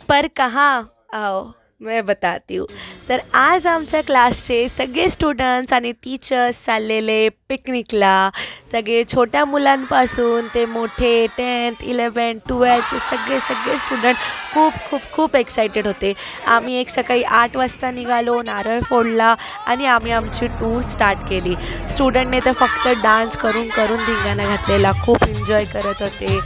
पर कहाँ आओ मैं बताती हूँ. तर आज आमच्या क्लासचे सगळे स्टुडंट्स आणि टीचर्स चाललेले पिकनिकला. सगळे छोट्या मुलांपासून ते मोठे 10th 11th 12th सगळे सगळे स्टुडंट खूप खूप खूप एक्सायटेड होते. आम्ही एक सकाळी 8 वाजता निघालो, नारळ फोडला आणि आम्ही आमची टूर स्टार्ट केली. स्टुडंटने तर फक्त डान्स करून करून धिंगाणा घातलेला. खूप एन्जॉय करत होते,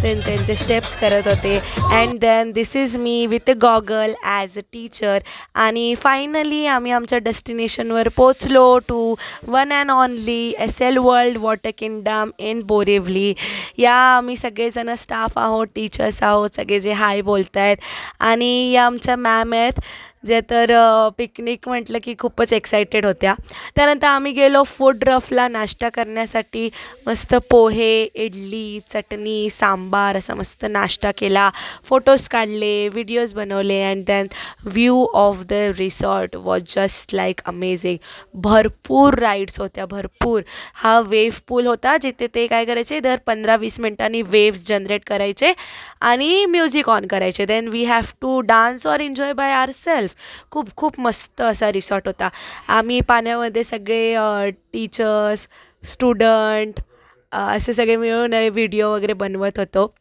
त्यांचे स्टेप्स करत होते. And then this is me with a goggle as a teacher. आणि फायनली आम्ही आमच्या डेस्टिनेशनवर पोचलो to one and only SL world water kingdom in Borivali. या आम्ही सगळेजण स्टाफ आहोत, टीचर्स आहोत, सगळे जे हाय बोलत आहेत. आणि या आमच्या मॅम आहेत जे तर पिकनिक म्हटलं की खूपच एक्सायटेड होत्या. त्यानंतर आम्ही गेलो फूड रफला नाश्ता करण्यासाठी. मस्त पोहे, इडली, चटणी, सांबार असा मस्त नाश्ता केला. फोटोज काढले, व्हिडिओज बनवले. And then view of the resort was just like amazing. भरपूर राईड्स होत्या, भरपूर. हा वेव्ह पूल होता जिथे ते काय करायचे, दर 15-20 मिनटांनी वेव्स जनरेट करायचे आणि म्युझिक ऑन करायचे. Then we have to dance or enjoy by our self. खूप खूप मस्त असा रिसॉर्ट होता. आम्ही पाण्यामध्ये सगळे टीचर्स, स्टुडंट असे सगळे मिळून व्हिडिओ वगैरे बनवत होतो.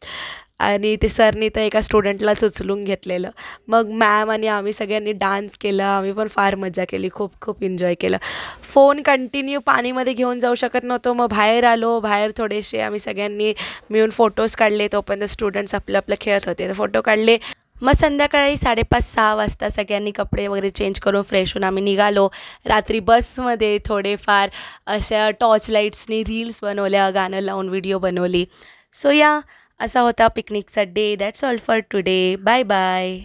आणि ते सरनी तर एका स्टुडंटलाच उचलून घेतलेलं. मग मॅम आणि आम्ही सगळ्यांनी डान्स केला. आम्ही पण फार मजा केली, खूप खूप एन्जॉय केलं. फोन कंटिन्यू पाणीमध्ये घेऊन जाऊ शकत नव्हतो, मग बाहेर आलो. बाहेर थोडेसे आम्ही सगळ्यांनी मिळून फोटोज काढले. तोपर्यंत स्टुडंट्स आपलं आपलं खेळत होते, तर फोटो काढले. मग संध्याकाळी 5:30-6 वाजता सगळ्यांनी कपडे वगैरे चेंज करून फ्रेश होऊन आम्ही निघालो. रात्री बसमध्ये थोडेफार अशा टॉर्च लाईट्सनी रील्स बनवल्या, गाणं लावून व्हिडिओ बनवली. सो या असा होता पिकनिकचा day. That's all for today. Bye bye.